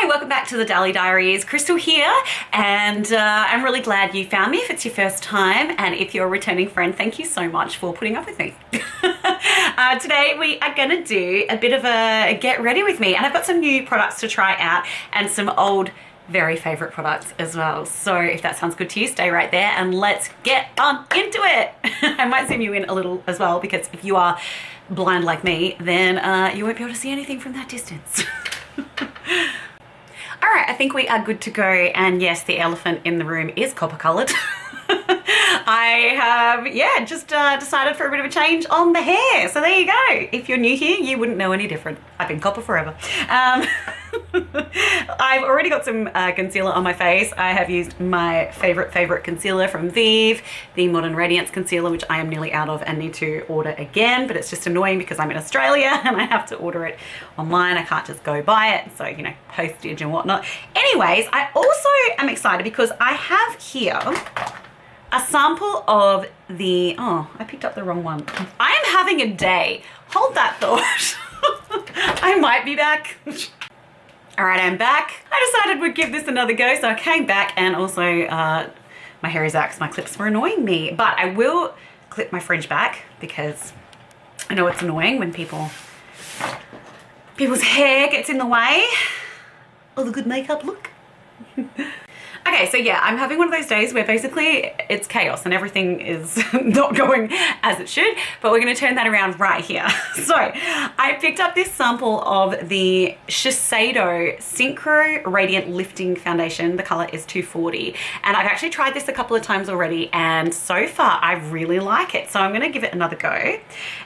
Hi, welcome back to the Dally Diaries. Kristel here, and I'm really glad you found me if it's your first time, and if you're a returning friend, thank you so much for putting up with me. Today we are going to do a bit of a get ready with me, and I've got some new products to try out and some old very favorite products as well. So if that sounds good to you, stay right there and let's get on into it. I might zoom you in a little as well, because if you are blind like me, then you won't be able to see anything from that distance. All right, I think we are good to go. And yes, the elephant in the room is copper colored. I have, yeah, just decided for a bit of a change on the hair. So there you go. If you're new here, you wouldn't know any different. I've been copper forever. I've already got some concealer on my face. I have used my favorite concealer from Vieve, the Modern Radiance concealer, which I am nearly out of and need to order again, but it's just annoying because I'm in Australia and I have to order it online. I can't just go buy it. So, you know, postage and whatnot. Anyways, I also am excited because I have here a sample of the, oh, I picked up the wrong one. I am having a day. Hold that thought. I might be back. All right, I'm back. I decided we'd give this another go, so I came back, and also my hair is out because my clips were annoying me. But I will clip my fringe back because I know it's annoying when people's hair gets in the way of a good makeup look. Okay, so yeah, I'm having one of those days where basically it's chaos and everything is not going as it should, but we're gonna turn that around right here. So I picked up this sample of the Shiseido Synchro Radiant Lifting Foundation. The color is 240, and I've actually tried this a couple of times already, and so far I really like it. So I'm gonna give it another go,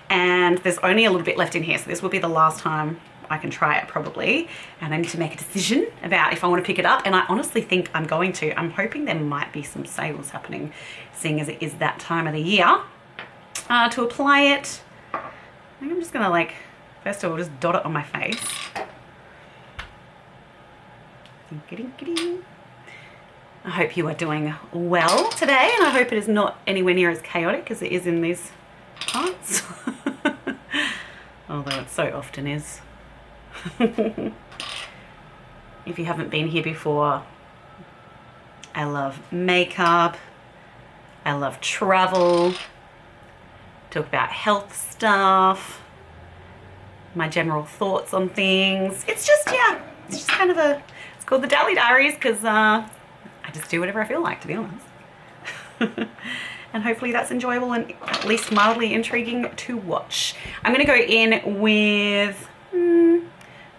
and there's only a little bit left in here, so this will be the last time I can try it probably, and I need to make a decision about if I want to pick it up, and I honestly think I'm going to. I'm hoping there might be some sales happening, seeing as it is that time of the year. To apply it, I think I'm just gonna, like, first of all just dot it on my face. I hope you are doing well today, and I hope it is not anywhere near as chaotic as it is in these parts. Although it so often is. If you haven't been here before, I love makeup, I love travel, talk about health stuff, my general thoughts on things. It's just, yeah, it's just kind of a, it's called the Dally Diaries because I just do whatever I feel like, to be honest. And hopefully that's enjoyable and at least mildly intriguing to watch. I'm gonna go in with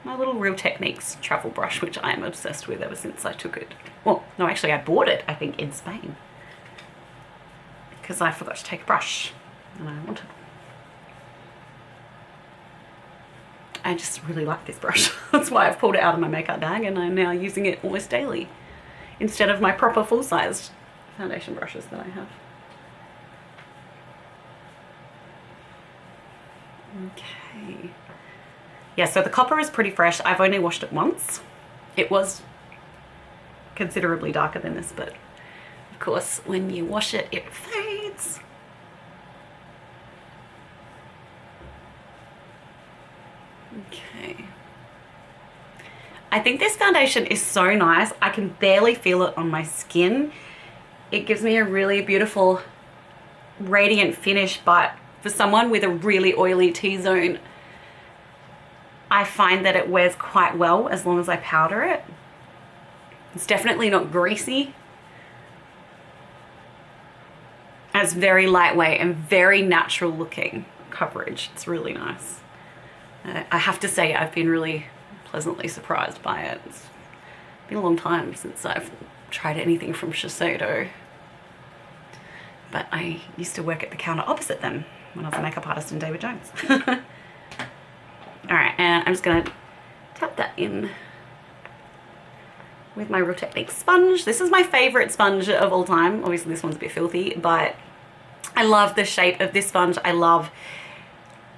my little Real Techniques travel brush, which I am obsessed with ever since I took it. Well, no, actually I bought it, I think, in Spain, because I forgot to take a brush and I wanted. I just really like this brush. That's why I've pulled it out of my makeup bag, and I'm now using it almost daily instead of my proper full-sized foundation brushes that I have. Okay. Yeah, so the copper is pretty fresh. I've only washed it once. It was considerably darker than this, but of course when you wash it, it fades. Okay. I think this foundation is so nice. I can barely feel it on my skin. It gives me a really beautiful radiant finish, but for someone with a really oily T-zone, I find that it wears quite well as long as I powder it. It's definitely not greasy. It's very lightweight and very natural looking coverage. It's really nice. I have to say I've been really pleasantly surprised by it. It's been a long time since I've tried anything from Shiseido, but I used to work at the counter opposite them when I was a makeup artist in David Jones. All right, and I'm just gonna tap that in with my Real Techniques sponge. This is my favorite sponge of all time. Obviously this one's a bit filthy, but I love the shape of this sponge. I love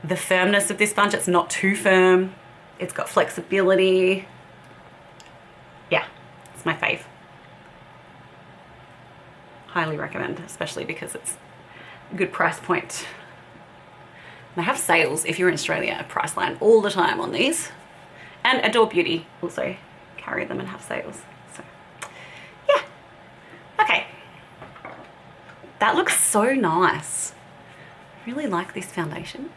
the firmness of this sponge. It's not too firm. It's got flexibility. Yeah, it's my fave. Highly recommend, especially because it's a good price point. They have sales if you're in Australia at Priceline all the time on these. And Adore Beauty also carry them and have sales. So yeah. Okay. That looks so nice. I really like this foundation.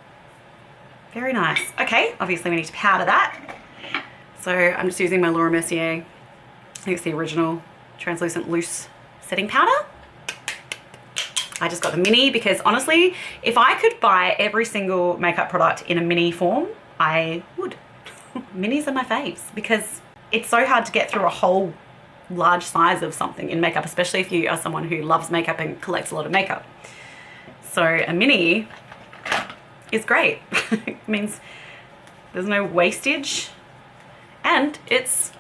Very nice. Okay, obviously we need to powder that. So I'm just using my Laura Mercier, I think it's the original translucent loose setting powder. I just got the mini because honestly, if I could buy every single makeup product in a mini form, I would. Minis are my faves because it's so hard to get through a whole large size of something in makeup, especially if you are someone who loves makeup and collects a lot of makeup. So a mini is great. It means there's no wastage and it's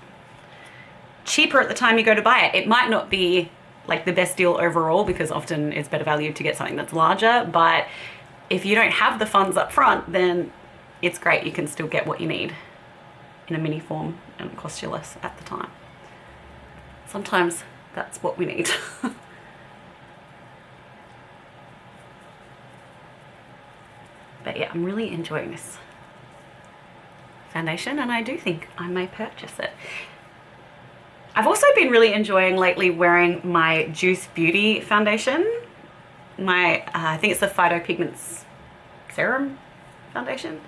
cheaper at the time you go to buy it. It might not be like the best deal overall because often it's better value to get something that's larger, but if you don't have the funds up front, then it's great. You can still get what you need in a mini form and it costs you less at the time. Sometimes that's what we need. But yeah, I'm really enjoying this foundation and I do think I may purchase it. I've also been really enjoying lately wearing my Juice Beauty foundation. I think it's the Phytopigments Serum foundation.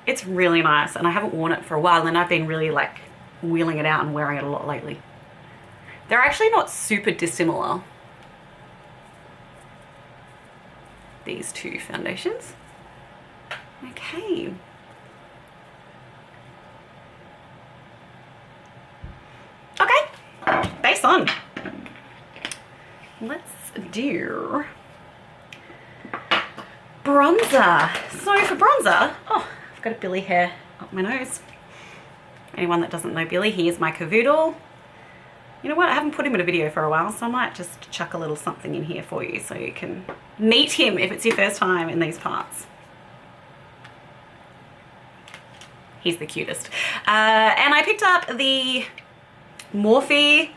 It's really nice and I haven't worn it for a while and I've been really like wheeling it out and wearing it a lot lately. They're actually not super dissimilar, these two foundations. Okay. Okay, base on. Let's do bronzer. So for bronzer, oh, I've got a Billy hair up my nose. Anyone that doesn't know Billy, he is my cavoodle. You know what, I haven't put him in a video for a while, so I might just chuck a little something in here for you so you can meet him if it's your first time in these parts. He's the cutest. And I picked up the Morphe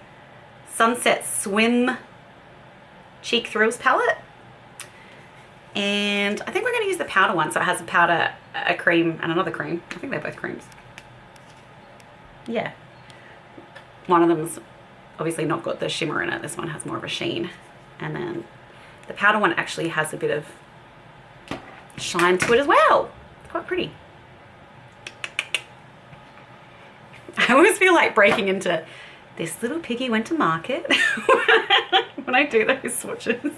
Sunset Swim Cheek Thrills palette. And I think we're going to use the powder one. So it has a powder, a cream, and another cream. I think they're both creams. Yeah. One of them's obviously not got the shimmer in it. This one has more of a sheen. And then the powder one actually has a bit of shine to it as well. It's quite pretty. I always feel like breaking into this little piggy went to market when I do those swatches.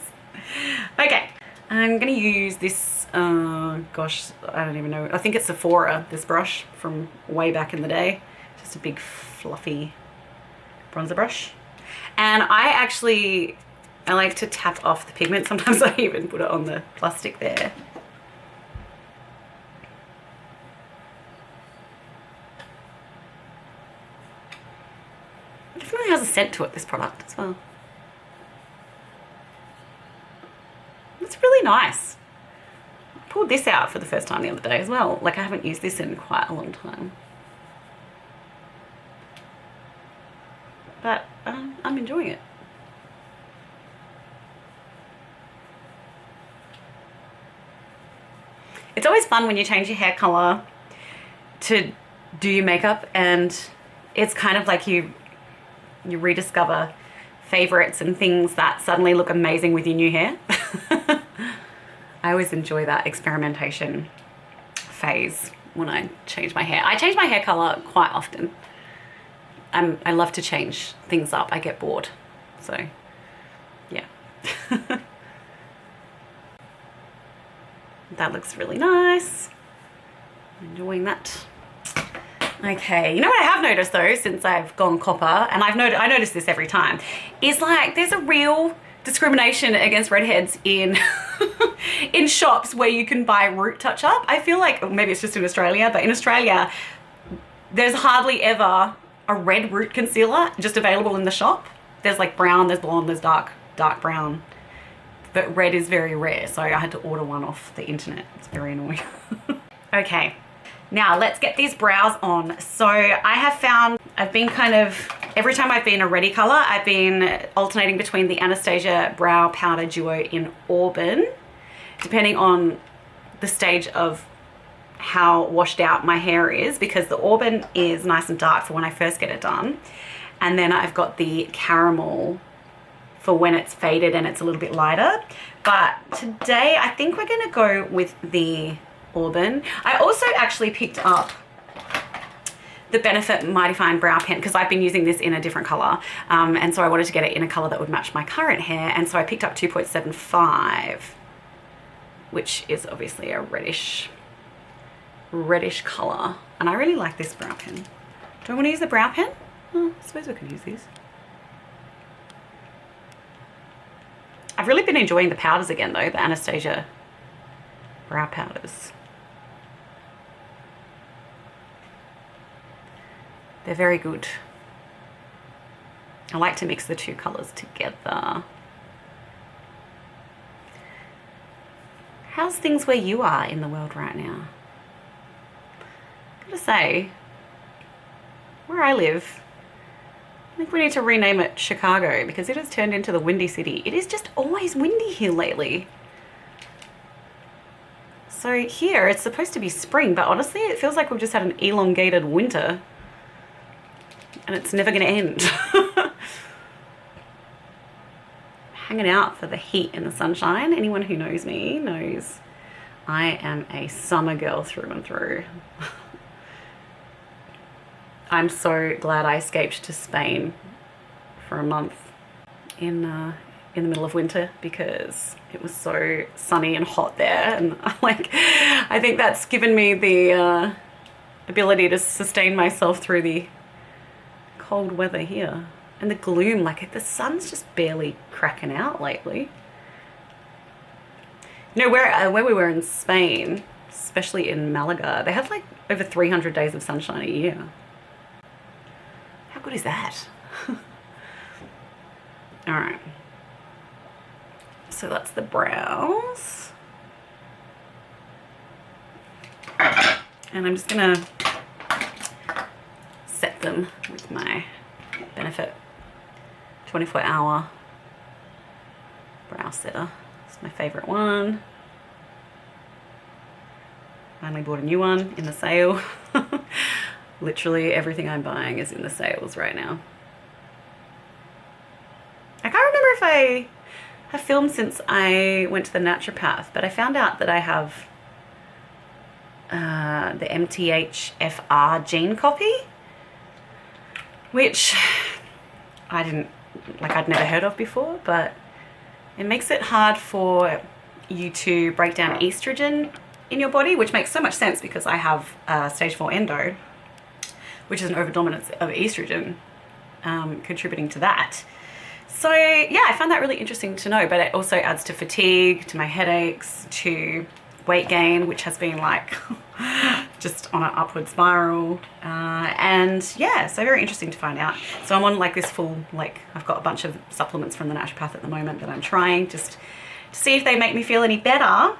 Okay, I'm going to use this, gosh, I don't even know. I think it's Sephora, this brush from way back in the day. Just a big fluffy bronzer brush. And I like to tap off the pigment. Sometimes I even put it on the plastic there. It definitely has a scent to it, this product as well. It's really nice. I pulled this out for the first time the other day as well. Like I haven't used this in quite a long time. But I'm enjoying it. It's always fun when you change your hair color to do your makeup, and it's kind of like you rediscover favorites and things that suddenly look amazing with your new hair. I always enjoy that experimentation phase when I change my hair. I change my hair color quite often. I love to change things up. I get bored. So, yeah. That looks really nice. I'm enjoying that. Okay, you know what I have noticed though, since I've gone copper, and I notice this every time, is like there's a real discrimination against redheads in in shops where you can buy root touch-up. I feel like, maybe it's just in Australia, but in Australia, there's hardly ever a red root concealer just available in the shop. There's like brown, there's blonde, there's dark brown, but red is very rare, so I had to order one off the internet. It's very annoying. Okay. Now let's get these brows on. So I have found, I've been kind of, every time I've been a ready color, I've been alternating between the Anastasia Brow Powder Duo in Auburn, depending on the stage of how washed out my hair is, because the auburn is nice and dark for when I first get it done. And then I've got the caramel for when it's faded and it's a little bit lighter. But today I think we're gonna go with the auburn. I also actually picked up the Benefit Mighty Fine Brow Pen because I've been using this in a different color. And so I wanted to get it in a color that would match my current hair. And so I picked up 2.75, which is obviously a reddish color. And I really like this brow pen. Do I want to use the brow pen? I suppose we could use these. I've really been enjoying the powders again though, the Anastasia brow powders. They're very good. I like to mix the two colors together. How's things where you are in the world right now? Gotta say, where I live, I think we need to rename it Chicago because it has turned into the Windy City. It is just always windy here lately. So here it's supposed to be spring, but honestly it feels like we've just had an elongated winter and it's never gonna end. Hanging out for the heat and the sunshine. Anyone who knows me knows I am a summer girl through and through. I'm so glad I escaped to Spain for a month in the middle of winter because it was so sunny and hot there, and I think that's given me the ability to sustain myself through the cold weather here and the gloom. Like the sun's just barely cracking out lately. You know, where we were in Spain, especially in Malaga, they have like over 300 days of sunshine a year. How good is that? All right. So that's the brows. And I'm just gonna set them with my Benefit 24-hour brow setter. It's my favorite one. Finally bought a new one in the sale. Literally everything I'm buying is in the sales right now. I can't remember if I have filmed since I went to the naturopath, but I found out that I have the MTHFR gene copy, which I'd never heard of before, but it makes it hard for you to break down estrogen in your body, which makes so much sense because I have stage 4 endo, which is an overdominance of estrogen, contributing to that. So yeah, I found that really interesting to know, but it also adds to fatigue, to my headaches, to weight gain, which has been like just on an upward spiral. And yeah, so very interesting to find out. So I'm on like this full, I've got a bunch of supplements from the naturopath at the moment that I'm trying just to see if they make me feel any better.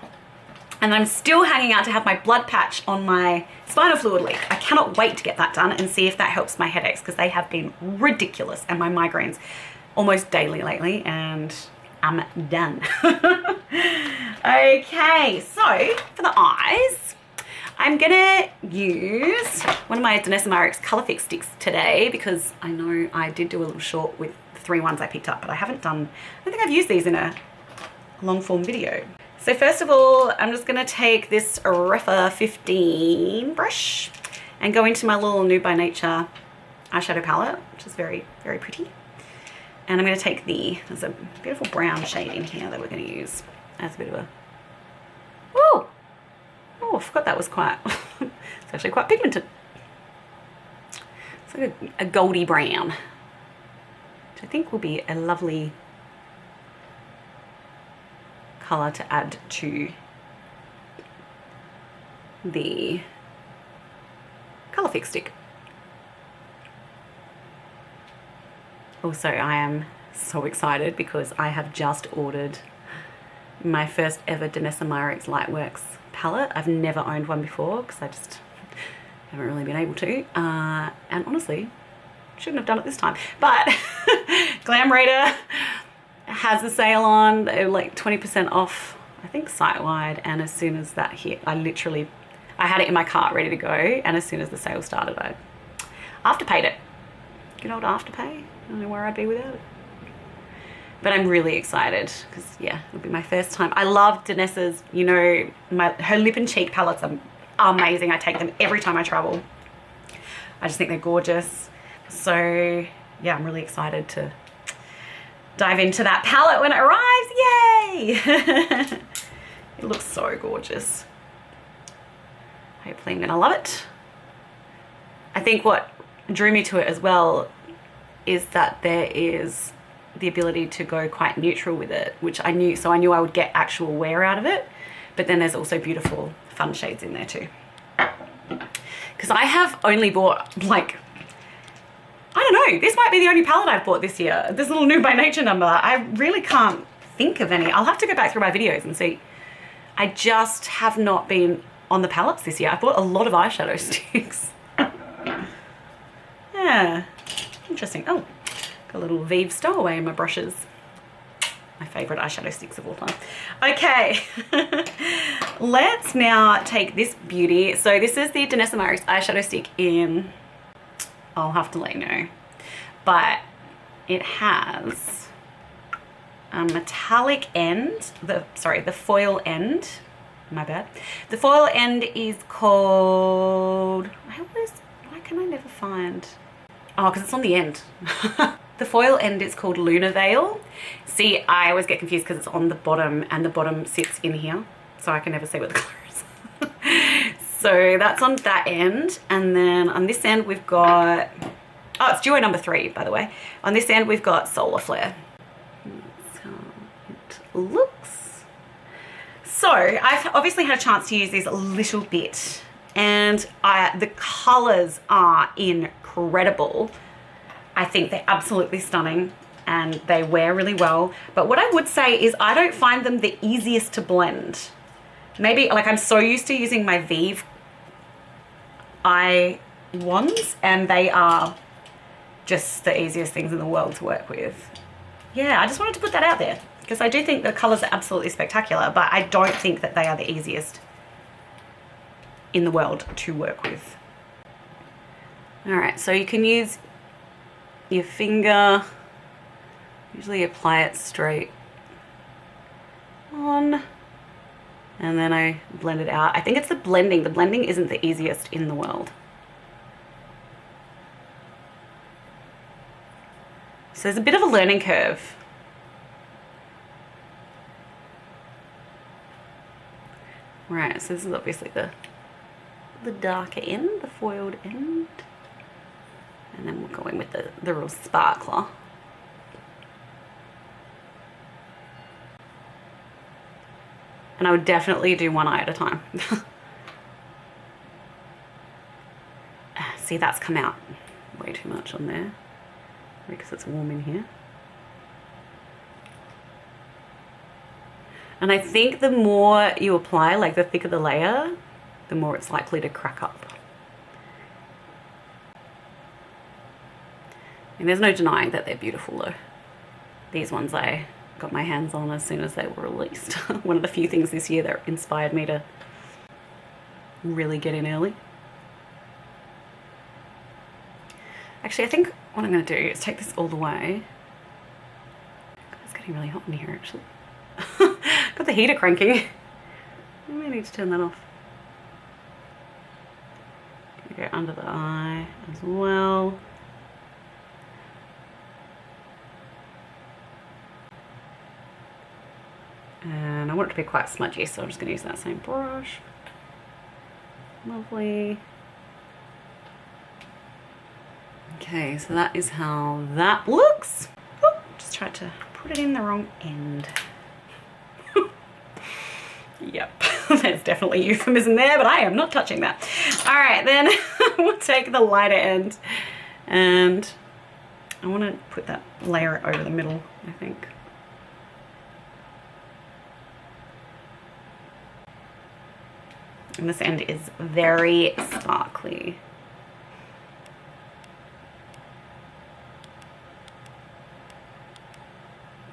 And I'm still hanging out to have my blood patch on my spinal fluid leak. I cannot wait to get that done and see if that helps my headaches because they have been ridiculous and my migraines almost daily lately, and I'm done. Okay, so for the eyes, I'm gonna use one of my Danessa Myricks Colourfix Stix today because I know I did do a little short with the 3 ones I picked up, but I don't think I've used these in a long form video. So first of all, I'm just gonna take this Refa 15 brush and go into my little Nude by Nature eyeshadow palette, which is very, very pretty. And I'm gonna take there's a beautiful brown shade in here that we're gonna use as a bit of a, oh, I forgot that was quite, it's actually quite pigmented. It's like a goldy brown, which I think will be a lovely color to add to the Colourfix stick. Also, I am so excited because I have just ordered my first ever Danessa Myricks Lightworks palette. I've never owned one before because I just haven't really been able to. And honestly, shouldn't have done it this time. But Glam Raider has a sale on. They're like 20% off, I think site-wide. And as soon as that hit, I I had it in my cart ready to go, and as soon as the sale started, I afterpaid it. Good old Afterpay. I don't know where I'd be without it. But I'm really excited because, yeah, it'll be my first time. I love Danessa's, you know, her lip and cheek palettes are amazing. I take them every time I travel. I just think they're gorgeous. So, yeah, I'm really excited to dive into that palette when it arrives. Yay! It looks so gorgeous. Hopefully I'm gonna love it. I think what drew me to it as well is that there is the ability to go quite neutral with it, which I knew, so I knew I would get actual wear out of it, but then there's also beautiful fun shades in there too. Because I have only bought, like, I don't know, this might be the only palette I've bought this year, this little Nude by Nature number. I really can't think of any. I'll have to go back through my videos and see. I just have not been on the palettes this year. I bought a lot of eyeshadow sticks. Yeah, interesting. Oh, got a little Vieve stowaway in my brushes. My favorite eyeshadow sticks of all time. Okay, let's now take this beauty. So this is the Danessa Myricks eyeshadow stick in, I'll have to let you know, but it has a metallic end, the foil end, my bad. The foil end is called, why can I never find, oh, because it's on the end. The foil end is called Lunar Veil. See, I always get confused because it's on the bottom and the bottom sits in here, so I can never see what the color is. So that's on that end, and then on this end we've got, oh, it's duo number 3, by the way. On this end we've got Solar Flare. That's how it looks. So I've obviously had a chance to use this a little bit, and the colors are incredible. I think they're absolutely stunning and they wear really well. But what I would say is I don't find them the easiest to blend. Maybe, like, I'm so used to using my Vieve eye wands, and they are just the easiest things in the world to work with. Yeah, I just wanted to put that out there because I do think the colors are absolutely spectacular, but I don't think that they are the easiest in the world to work with. All right, so you can use your finger, usually apply it straight on, and then I blend it out. I think it's the blending. The blending isn't the easiest in the world. So there's a bit of a learning curve. Right, so this is obviously the darker end, the foiled end. And then we'll go in with the real sparkler. And I would definitely do one eye at a time. See, that's come out way too much on there because it's warm in here. And I think the more you apply, like the thicker the layer, the more it's likely to crack up. And there's no denying that they're beautiful though. These ones I got my hands on as soon as they were released. One of the few things this year that inspired me to really get in early. Actually, I think what I'm going to do is take this all the way. It's getting really hot in here actually. Got the heater cranking. I may need to turn that off. Go under the eye as well. And I want it to be quite smudgy, so I'm just going to use that same brush. Lovely. Okay, so that is how that looks. Oh, just tried to put it in the wrong end. Yep, there's definitely euphemism there, but I am not touching that. All right, then we'll take the lighter end, and I want to put that layer over the middle, I think. And this end is very sparkly.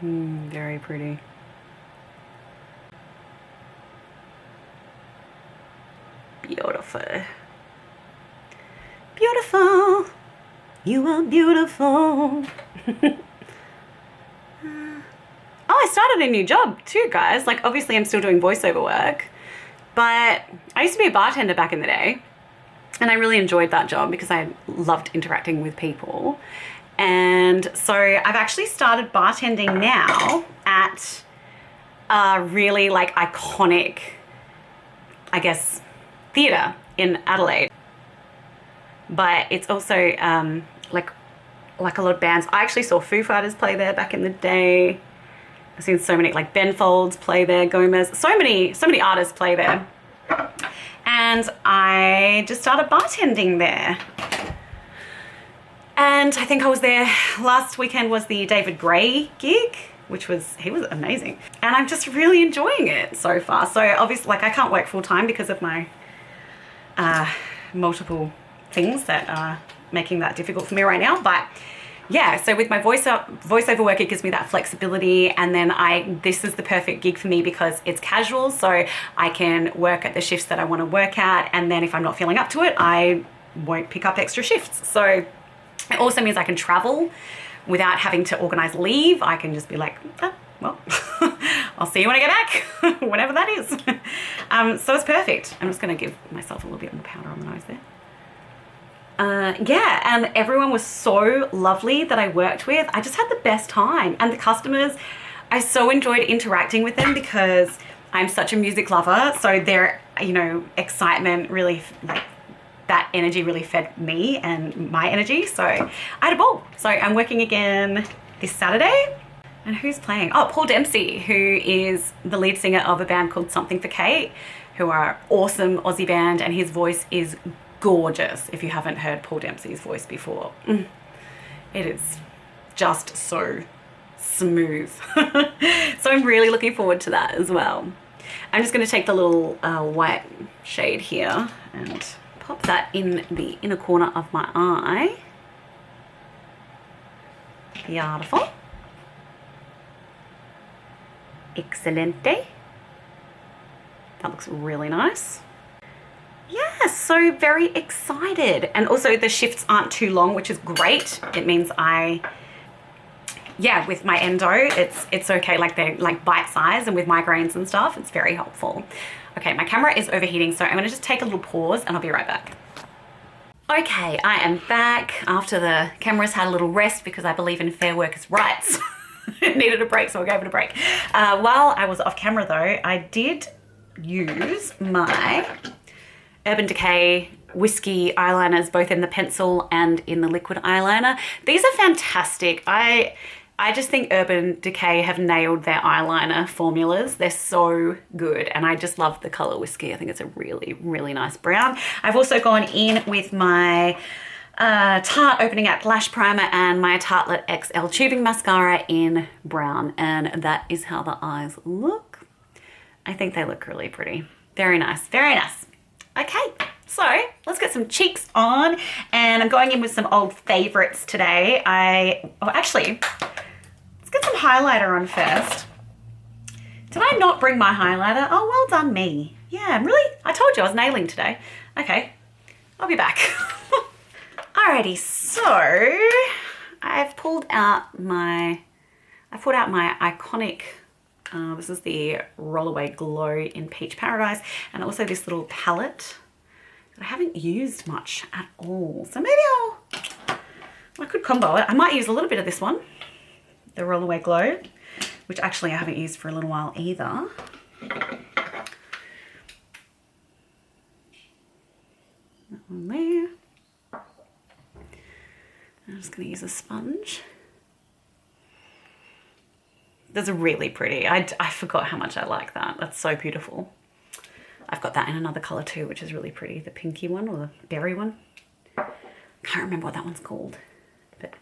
Very pretty. Beautiful. Beautiful. You are beautiful. Oh, I started a new job too, guys. Like, obviously I'm still doing voiceover work, but I used to be a bartender back in the day, and I really enjoyed that job because I loved interacting with people. And so I've actually started bartending now at a really like iconic, I guess, theatre in Adelaide. But it's also like a lot of bands. I actually saw Foo Fighters play there back in the day. I've seen so many, like Ben Folds play there, Gomez, so many artists play there. And I just started bartending there. And I think I was there, last weekend was the David Gray gig, he was amazing. And I'm just really enjoying it so far. So obviously, like, I can't work full time because of my multiple things that are making that difficult for me right now. But yeah, so with my voiceover work, it gives me that flexibility. And then this is the perfect gig for me because it's casual. So I can work at the shifts that I want to work at. And then if I'm not feeling up to it, I won't pick up extra shifts. So it also means I can travel without having to organize leave. I can just be like, oh, well, I'll see you when I get back, whenever that is. So it's perfect. I'm just going to give myself a little bit more powder on the nose there. Yeah, and everyone was so lovely that I worked with. I just had the best time. And the customers, I so enjoyed interacting with them because I'm such a music lover. So their, excitement really, like, that energy really fed me and my energy. So I had a ball. So I'm working again this Saturday. And who's playing? Oh, Paul Dempsey, who is the lead singer of a band called Something for Kate, who are an awesome Aussie band, and his voice is gorgeous. If you haven't heard Paul Dempsey's voice before, it is just so smooth. So I'm really looking forward to that as well. I'm just going to take the little white shade here and pop that in the inner corner of my eye. Beautiful. Excelente. That looks really nice. Yeah, so very excited. And also the shifts aren't too long, which is great. It means with my endo, it's okay. Like they're like bite size, and with migraines and stuff, it's very helpful. Okay, my camera is overheating, so I'm gonna just take a little pause and I'll be right back. Okay, I am back after the camera's had a little rest because I believe in fair workers' rights. It needed a break, so I gave it a break. While I was off camera though, I did use my Urban Decay Whiskey eyeliners, both in the pencil and in the liquid eyeliner. These are fantastic. I just think Urban Decay have nailed their eyeliner formulas. They're so good, and I just love the color Whiskey. I think it's a really, really nice brown. I've also gone in with my Tarte Opening Act Lash Primer and my Tartelette XL Tubing Mascara in brown, and that is how the eyes look. I think they look really pretty. Very nice, very nice. Okay, so let's get some cheeks on, and I'm going in with some old favorites today. Actually, let's get some highlighter on first. Did I not bring my highlighter? Oh, well done me. Yeah, really? I told you I was nailing today. Okay, I'll be back. Alrighty, so I've pulled out my iconic, this is the Rollaway Glow in Peach Paradise, and also this little palette that I haven't used much at all. So maybe I could combo it. I might use a little bit of this one, the Rollaway Glow, which actually I haven't used for a little while either. That one there. I'm just going to use a sponge. That's really pretty. I forgot how much I like that. That's so beautiful. I've got that in another color too, which is really pretty. The pinky one, or the berry one. Can't remember what that one's called. But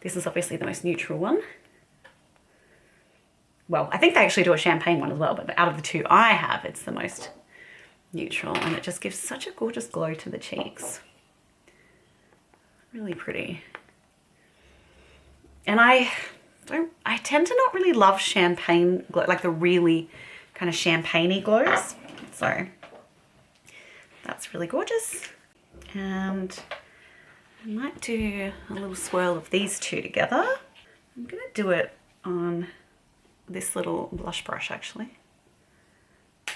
this is obviously the most neutral one. Well, I think they actually do a champagne one as well, but out of the two I have, it's the most neutral, and it just gives such a gorgeous glow to the cheeks. Really pretty. And I tend to not really love champagne glow, like the really kind of champagne-y glows. So that's really gorgeous. And I might do a little swirl of these two together. I'm gonna do it on this little blush brush actually.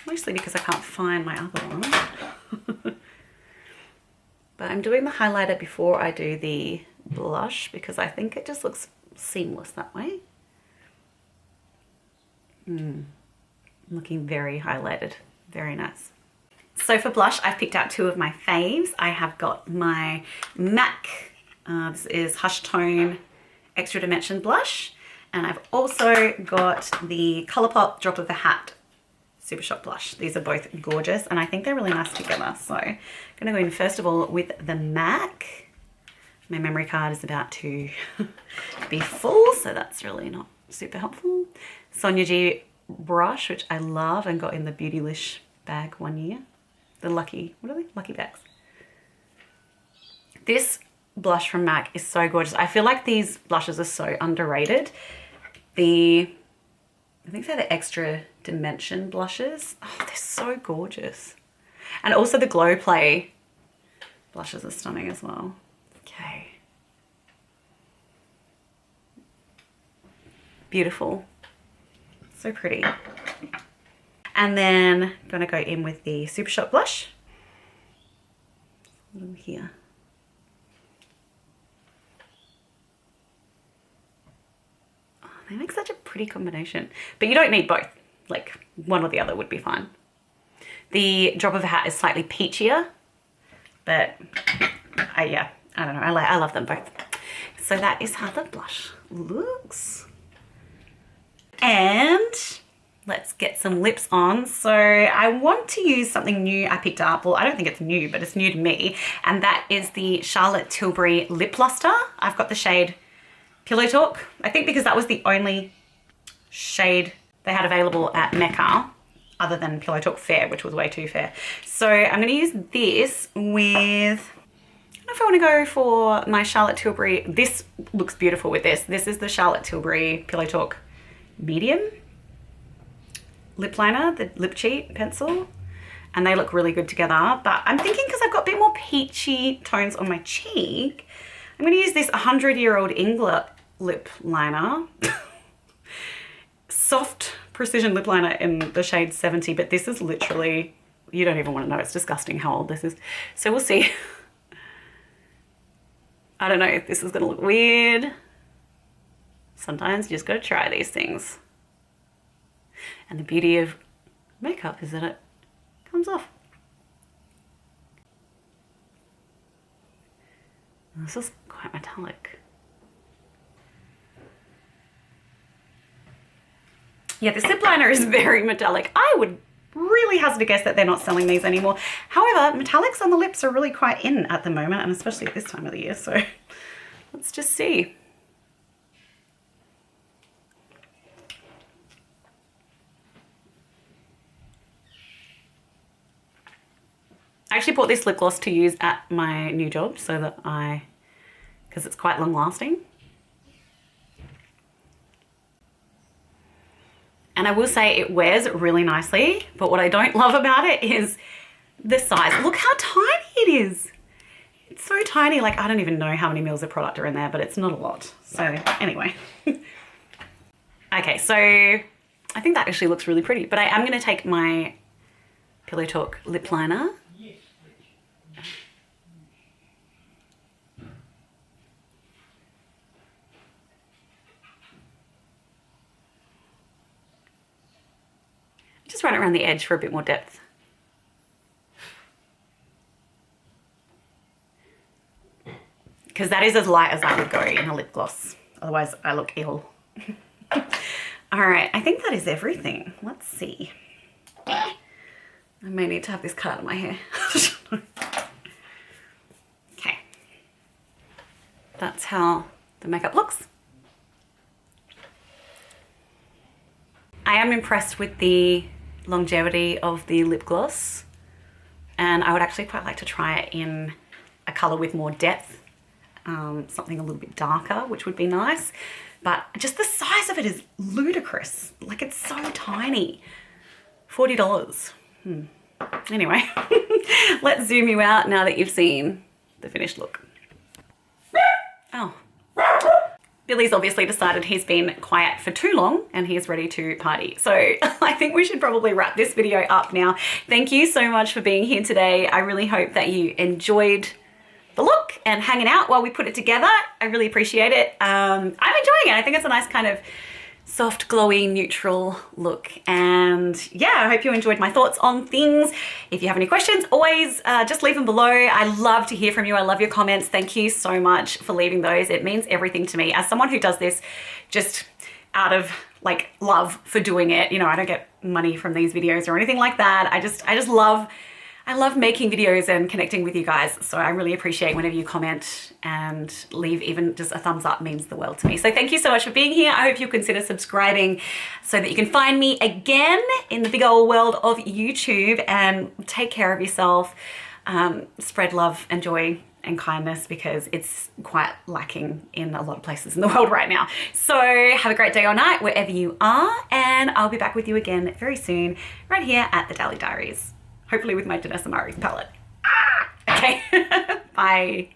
Mostly because I can't find my other one. But I'm doing the highlighter before I do the blush because I think it just looks seamless that way. Looking very highlighted, very nice. So for blush, I've picked out two of my faves. I have got my MAC, this is Hush Tone Extra Dimension Blush. And I've also got the Colourpop Drop of the Hat Super Shot Blush. These are both gorgeous and I think they're really nice together. So I'm gonna go in first of all with the MAC. My memory card is about to be full, so that's really not super helpful. Sonia G brush, which I love and got in the Beautylish bag one year. The Lucky, what are they? Lucky bags. This blush from MAC is so gorgeous. I feel like these blushes are so underrated. I think they're the Extra Dimension blushes. Oh, they're so gorgeous. And also the Glow Play blushes are stunning as well. Okay. Beautiful. So pretty. And then I'm gonna go in with the Super Shot blush. Here. Oh, they make such a pretty combination. But you don't need both. Like one or the other would be fine. The Drop of a Hat is slightly peachier, but yeah, I don't know. I love them both. So that is how the blush looks. And let's get some lips on. So I want to use something new I picked up. Well, I don't think it's new, but it's new to me. And that is the Charlotte Tilbury Lip Luster. I've got the shade Pillow Talk. I think because that was the only shade they had available at Mecca other than Pillow Talk Fair, which was way too fair. So I'm gonna use this with, I don't know if I wanna go for my Charlotte Tilbury. This looks beautiful with this. This is the Charlotte Tilbury Pillow Talk Medium lip liner, the lip cheat pencil, and they look really good together. But I'm thinking because I've got a bit more peachy tones on my cheek, I'm going to use this 100-year-old Ingler lip liner. Soft precision lip liner in the shade 70, but this is literally, you don't even want to know, it's disgusting how old this is. So we'll see. I don't know if this is going to look weird. Sometimes you just got to try these things. And the beauty of makeup is that it comes off. This is quite metallic. Yeah, this lip liner is very metallic. I would really hazard a guess that they're not selling these anymore. However, metallics on the lips are really quite in at the moment, and especially at this time of the year, so let's just see. I actually bought this lip gloss to use at my new job so that because it's quite long lasting. And I will say it wears really nicely, but what I don't love about it is the size. Look how tiny it is. It's so tiny, like I don't even know how many mils of product are in there, but it's not a lot. So anyway. Okay, so I think that actually looks really pretty, but I am gonna take my Pillow Talk lip liner. Just run it around the edge for a bit more depth. Because that is as light as I would go in a lip gloss. Otherwise I look ill. All right, I think that is everything. Let's see. I may need to have this cut out of my hair. Okay. That's how the makeup looks. I am impressed with the longevity of the lip gloss, and I would actually quite like to try it in a color with more depth, something a little bit darker, which would be nice. But just the size of it is ludicrous. Like it's so tiny. $40. Anyway, let's zoom you out now that you've seen the finished look. Oh. Billy's obviously decided he's been quiet for too long and he's ready to party. So I think we should probably wrap this video up now. Thank you so much for being here today. I really hope that you enjoyed the look and hanging out while we put it together. I really appreciate it. I'm enjoying it. I think it's a nice kind of soft, glowy, neutral look. And yeah, I hope you enjoyed my thoughts on things. If you have any questions, always just leave them below. I love to hear from you. I love your comments. Thank you so much for leaving those. It means everything to me. As someone who does this just out of like love for doing it, you know, I don't get money from these videos or anything like that. I love making videos and connecting with you guys. So I really appreciate whenever you comment and leave even just a thumbs up. Means the world to me. So thank you so much for being here. I hope you'll consider subscribing so that you can find me again in the big old world of YouTube, and take care of yourself. Spread love and joy and kindness, because it's quite lacking in a lot of places in the world right now. So have a great day or night wherever you are, and I'll be back with you again very soon right here at the Dally Diaries. Hopefully with my Danessa Myricks palette. Okay, bye.